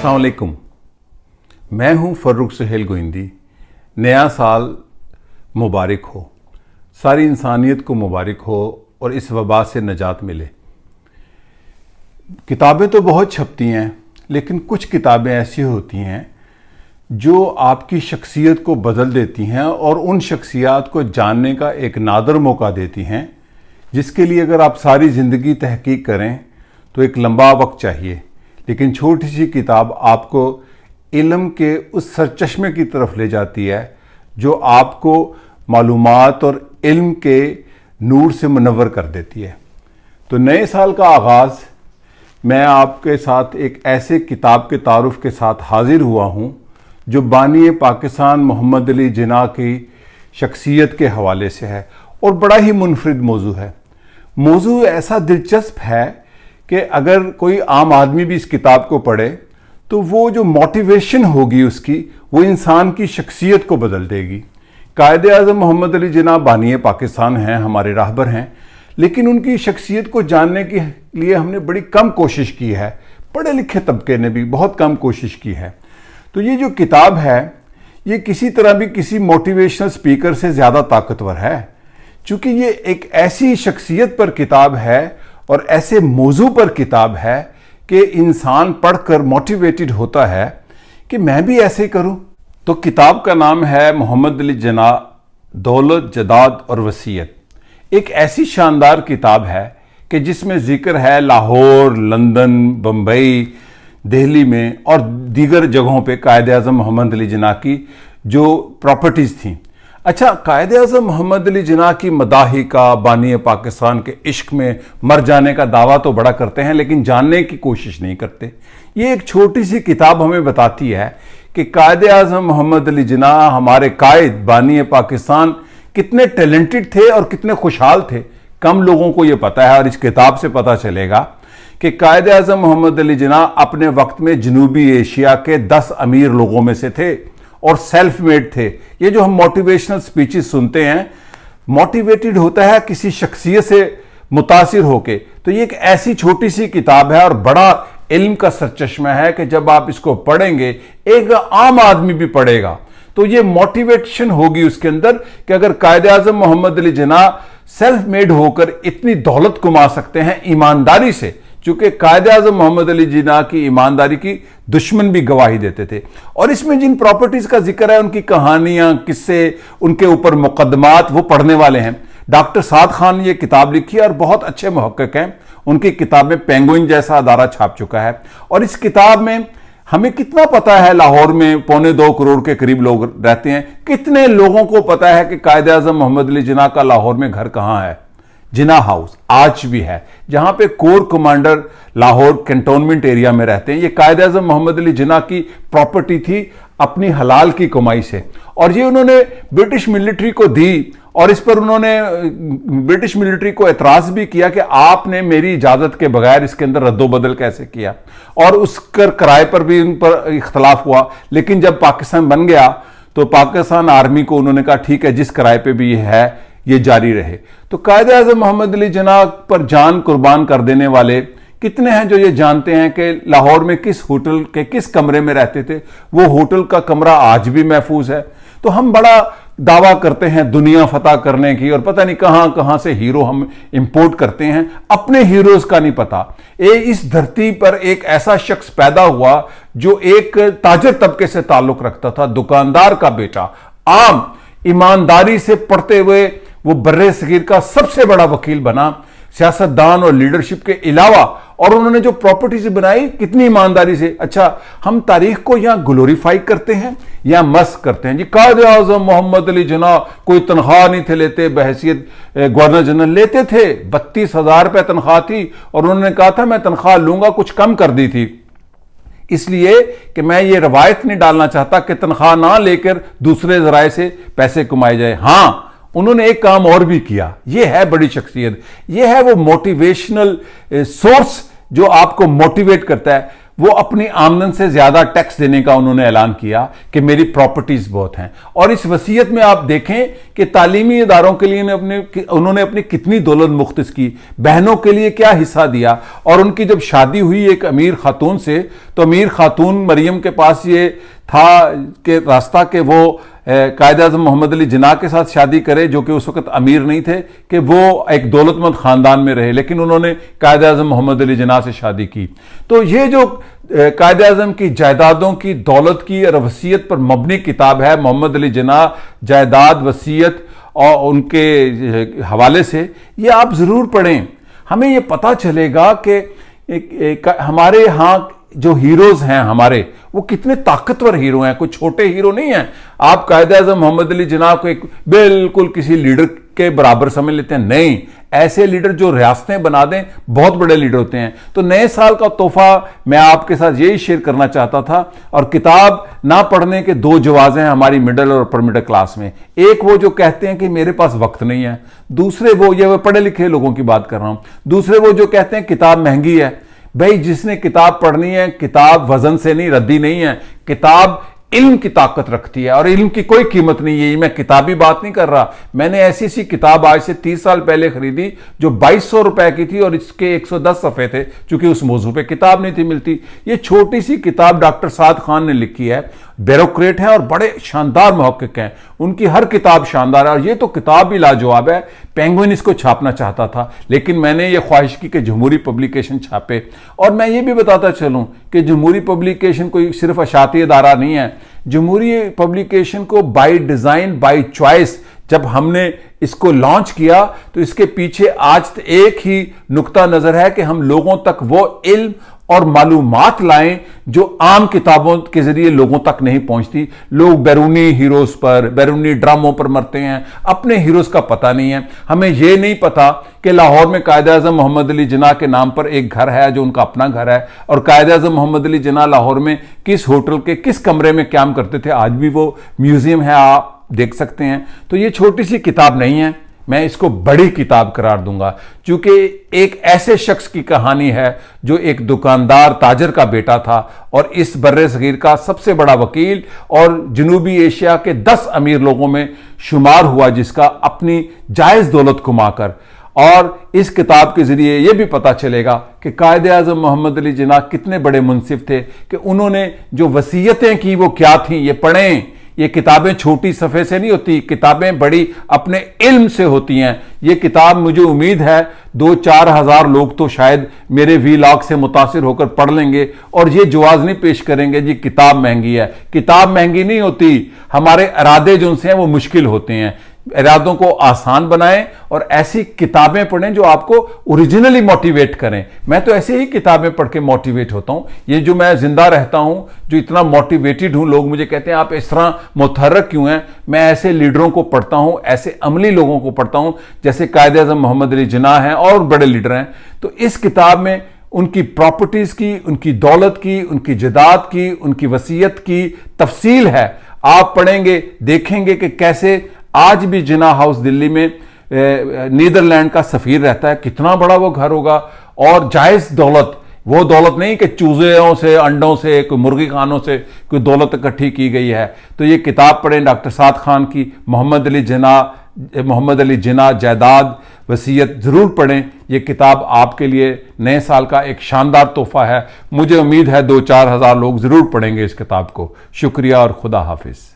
अस्सलाम वालेकुम। मैं हूं फर्रुख सुहेल गोइंदी। नया साल मुबारक हो, सारी इंसानियत को मुबारक हो और इस वबा से नजात मिले। किताबें तो बहुत छपती हैं, लेकिन कुछ किताबें ऐसी होती हैं जो आपकी शख्सियत को बदल देती हैं और उन शख्सियात को जानने का एक नादर मौका देती हैं, जिसके लिए अगर आप सारी ज़िंदगी तहकीक करें तो एक लंबा वक्त चाहिए। लेकिन छोटी सी किताब आपको इल्म के उस सरचश्मे की तरफ ले जाती है जो आपको मालूमात और इल्म के नूर से मुनव्वर कर देती है। तो नए साल का आगाज़ मैं आपके साथ एक ऐसे किताब के तारुफ के साथ हाजिर हुआ हूँ जो बानी पाकिस्तान मोहम्मद अली जिन्ना की शख्सियत के हवाले से है और बड़ा ही मुनफरिद मौजू है। मौजू ऐसा दिलचस्प है कि अगर कोई आम आदमी भी इस किताब को पढ़े तो वो जो मोटिवेशन होगी उसकी, वो इंसान की शख्सियत को बदल देगी। कायदे आज़म मोहम्मद अली जिन्ना बानी पाकिस्तान हैं, हमारे राहबर हैं, लेकिन उनकी शख्सियत को जानने के लिए हमने बड़ी कम कोशिश की है। पढ़े लिखे तबके ने भी बहुत कम कोशिश की है। तो ये जो किताब है ये किसी तरह भी किसी मोटिवेशनल स्पीकर से ज़्यादा ताकतवर है, चूँकि ये एक ऐसी शख्सियत पर किताब है और ऐसे मौजू पर किताब है कि इंसान पढ़कर मोटिवेटेड होता है कि मैं भी ऐसे ही करूं। तो किताब का नाम है मोहम्मद अली जिन्ना, दौलत, जदाद और वसीयत। एक ऐसी शानदार किताब है कि जिसमें जिक्र है लाहौर, लंदन, बम्बई, दिल्ली में और दीगर जगहों पे कायदे आज़म मोहम्मद अली जिन्ना की जो प्रॉपर्टीज़ थीं। अच्छा, कायदे आज़म मोहम्मद अली जिन्ना की मदाही का, बानी पाकिस्तान के इश्क में मर जाने का दावा तो बड़ा करते हैं, लेकिन जानने की कोशिश नहीं करते। ये एक छोटी सी किताब हमें बताती है कि कायदे आज़म मोहम्मद अली जिन्ना, हमारे कायद बानी पाकिस्तान, कितने टैलेंटेड थे और कितने खुशहाल थे। कम लोगों को ये पता है और इस किताब से पता चलेगा कि कायदे आज़म मोहम्मद अली जिन्ना अपने वक्त में जनूबी एशिया के 10 अमीर लोगों में से थे और सेल्फ मेड थे। ये जो हम मोटिवेशनल स्पीचेस सुनते हैं, मोटिवेटेड होता है किसी शख्सियत से मुतासिर होके। तो ये एक ऐसी छोटी सी किताब है और बड़ा इल्म का सरचश्मा है कि जब आप इसको पढ़ेंगे, एक आम आदमी भी पढ़ेगा तो ये मोटिवेशन होगी उसके अंदर कि अगर कायदे आज़म मोहम्मद अली जिन्ना सेल्फ मेड होकर इतनी दौलत कमा सकते हैं ईमानदारी से, चूंकि कायदे आज़म मोहम्मद अली जिन्ना की ईमानदारी की दुश्मन भी गवाही देते थे। और इसमें जिन प्रॉपर्टीज़ का जिक्र है, उनकी कहानियाँ, किस्से, उनके ऊपर मुकदमात, वो पढ़ने वाले हैं। डॉक्टर साद खान ने ये किताब लिखी है और बहुत अच्छे मुहक्किक हैं। उनकी किताब में पेंगुइन जैसा अदारा छाप चुका है। और इस किताब में हमें कितना पता है, लाहौर में 2.25 करोड़ के करीब लोग रहते हैं, कितने लोगों को पता है कि कायदे आज़म मोहम्मद अली जिन्ना का लाहौर में घर कहाँ है? जिन्ना हाउस आज भी है, जहां पे core commander Lahore cantonment area में रहते हैं। ये कायदे आज़म मोहम्मद अली जिन्ना की प्रॉपर्टी थी अपनी हलाल की कमाई से, और ये उन्होंने ब्रिटिश मिलिट्री को दी। और इस पर उन्होंने ब्रिटिश मिलिट्री को एतराज़ भी किया कि आपने मेरी इजाज़त के बगैर इसके अंदर रद्दोबदल कैसे किया, और उस किराए पर भी उन पर इख्तलाफ हुआ। लेकिन जब पाकिस्तान बन गया तो पाकिस्तान आर्मी को उन्होंने कहा ठीक है, जिस किराए पर भी ये है ये जारी रहे। तो कायदे आज़म मोहम्मद अली जिन्ना पर जान कुर्बान कर देने वाले कितने हैं जो ये जानते हैं कि लाहौर में किस होटल के किस कमरे में रहते थे। वो होटल का कमरा आज भी महफूज है। तो हम बड़ा दावा करते हैं दुनिया फतह करने की, और पता नहीं कहां कहां से हीरो हम इंपोर्ट करते हैं, अपने हीरोज का नहीं पता। इस धरती पर एक ऐसा शख्स पैदा हुआ जो एक ताजर तबके से ताल्लुक रखता था, दुकानदार का बेटा, आम ईमानदारी से पढ़ते हुए वो बर्रे सगीर का सबसे बड़ा वकील बना, सियासतदान और लीडरशिप के अलावा। और उन्होंने जो प्रॉपर्टीज बनाई कितनी ईमानदारी से। अच्छा, हम तारीख को यहां ग्लोरीफाई करते हैं या मस्क करते हैं। जी कायदे आज़म मोहम्मद अली जिन्ना कोई तनख्वाह नहीं थे लेते, बहैसियत गवर्नर जनरल लेते थे, 32,000 रुपये तनख्वाह थी, और उन्होंने कहा था मैं तनख्वाह लूंगा, कुछ कम कर दी थी, इसलिए कि मैं ये रवायत नहीं डालना चाहता कि तनख्वाह ना लेकर दूसरे जराए से पैसे कमाए जाए। हां, उन्होंने एक काम और भी किया, यह है बड़ी शख्सियत, यह है वो मोटिवेशनल सोर्स जो आपको मोटिवेट करता है। वो अपनी आमदन से ज्यादा टैक्स देने का उन्होंने ऐलान किया कि मेरी प्रॉपर्टीज बहुत हैं। और इस वसीयत में आप देखें कि तालीमी इदारों के लिए उन्होंने अपनी कितनी दौलत मुख्तस की, बहनों के लिए क्या हिस्सा दिया। और उनकी जब शादी हुई एक अमीर खातून से, तो अमीर खातून मरियम के पास ये था कि रास्ता कि वो कायद-ए-आज़म मोहम्मद अली जिन्ना के साथ शादी करे, जो कि उस वक्त अमीर नहीं थे, कि वो एक दौलतमंद खानदान में रहे, लेकिन उन्होंने कायद-ए-आज़म मोहम्मद अली जिन्ना से शादी की। तो ये जो कायद-ए-आज़म की जायदादों की, दौलत की और वसीयत पर मबनी किताब है, मोहम्मद अली जिन्ना जायदाद, वसीयत और उनके हवाले से, ये आप जरूर पढ़ें। हमें ये पता चलेगा कि हमारे यहाँ जो हीरोज हैं हमारे, वो कितने ताकतवर हीरो हैं, कोई छोटे हीरो नहीं हैं। आप कायद-ए-आज़म मोहम्मद अली जिन्ना को एक बिल्कुल किसी लीडर के बराबर समझ लेते हैं, नहीं। ऐसे लीडर जो रियासतें बना दें, बहुत बड़े लीडर होते हैं। तो नए साल का तोहफा मैं आपके साथ यही शेयर करना चाहता था। और किताब ना पढ़ने के दो जवाब हैं हमारी मिडिल और अपर मिडिल क्लास में। एक वो जो कहते हैं कि मेरे पास वक्त नहीं है, दूसरे वो पढ़े लिखे लोगों की बात कर रहा हूं, दूसरे वो जो कहते हैं किताब महंगी है। भाई, जिसने किताब पढ़नी है, किताब वजन से नहीं, रद्दी नहीं है। किताब इल्म की ताकत रखती है और इल्म की कोई कीमत नहीं है। मैं किताबी बात नहीं कर रहा। मैंने ऐसी सी किताब आज से 30 साल पहले खरीदी जो 2200 रुपए की थी और इसके 110 सफ़े थे, चूंकि उस मौजू पे किताब नहीं थी मिलती। ये छोटी सी किताब डॉक्टर साद खान ने लिखी है, ब्यूरोक्रेट हैं और बड़े शानदार मुहक्किक हैं। उनकी हर किताब शानदार है और ये तो किताब भी लाजवाब है। पेंगुइन इसको छापना चाहता था, लेकिन मैंने ये ख्वाहिश की कि जमहूरी पब्लिकेशन छापे। और मैं ये भी बताता चलूं कि जमहूरी पब्लिकेशन कोई सिर्फ अशाती इदारा नहीं है। जमहूरी पब्लिकेशन को बाय डिजाइन, बाय चॉइस जब हमने इसको लॉन्च किया, तो इसके पीछे आज एक ही नुक्ता नजर है कि हम लोगों तक वो इल्म और मालूमात लाएं जो आम किताबों के जरिए लोगों तक नहीं पहुंचती। लोग बैरूनी हीरोज पर, बैरूनी ड्रामों पर मरते हैं, अपने हीरोज का पता नहीं है। हमें यह नहीं पता कि लाहौर में कायद-ए-आज़म मोहम्मद अली जिन्ना के नाम पर एक घर है जो उनका अपना घर है, और कायद-ए-आज़म मोहम्मद अली जिन्ना लाहौर में किस होटल के किस कमरे में क्याम करते थे। आज भी वो म्यूजियम है, आप देख सकते हैं। तो ये छोटी सी किताब नहीं है, मैं इसको बड़ी किताब करार दूंगा, क्योंकि एक ऐसे शख्स की कहानी है जो एक दुकानदार ताजर का बेटा था और इस बर्रे सगीर का सबसे बड़ा वकील और जनूबी एशिया के 10 अमीर लोगों में शुमार हुआ, जिसका अपनी जायज दौलत कमाकर। और इस किताब के जरिए यह भी पता चलेगा कि कायद-ए-आज़म मोहम्मद अली जिन्ना कितने बड़े मुनसिफ थे, कि उन्होंने जो वसीयतें की वो क्या थी। ये पढ़ें। ये किताबें छोटी सफ़े से नहीं होती, किताबें बड़ी अपने इल्म से होती हैं। ये किताब मुझे उम्मीद है 2-4 हज़ार लोग तो शायद मेरे वीलॉग से मुतासिर होकर पढ़ लेंगे और ये जवाब नहीं पेश करेंगे जी किताब महंगी है। किताब महंगी नहीं होती, हमारे इरादे जो उनसे हैं वो मुश्किल होते हैं। इरादों को आसान बनाएं और ऐसी किताबें पढ़ें जो आपको ओरिजिनली मोटिवेट करें। मैं तो ऐसे ही किताबें पढ़ के मोटिवेट होता हूं। ये जो मैं जिंदा रहता हूं, जो इतना मोटिवेटेड हूं, लोग मुझे कहते हैं आप इस तरह मुतहर्रिक क्यों हैं। मैं ऐसे लीडरों को पढ़ता हूं, ऐसे अमली लोगों को पढ़ता हूं जैसे कायद-ए-आज़म मोहम्मद अली जिन्ना हैं और बड़े लीडर हैं। तो इस किताब में उनकी प्रॉपर्टीज की, उनकी दौलत की, उनकी जायदाद की, उनकी वसीयत की तफसील है। आप पढ़ेंगे, देखेंगे कि कैसे आज भी जिन्ना हाउस दिल्ली में नीदरलैंड का सफीर रहता है। कितना बड़ा वो घर होगा और जायज दौलत, वो दौलत नहीं कि चूज़ों से, अंडों से, कोई मुर्गी खानों से कोई दौलत इकट्ठी की गई है। तो ये किताब पढ़ें डॉक्टर साद खान की, मोहम्मद अली जिन्ना जायदाद वसीयत ज़रूर पढ़ें। ये किताब आपके लिए नए साल का एक शानदार तोहफा है। मुझे उम्मीद है 2-4 हज़ार लोग ज़रूर पढ़ेंगे इस किताब को। शुक्रिया और खुदा हाफिज़।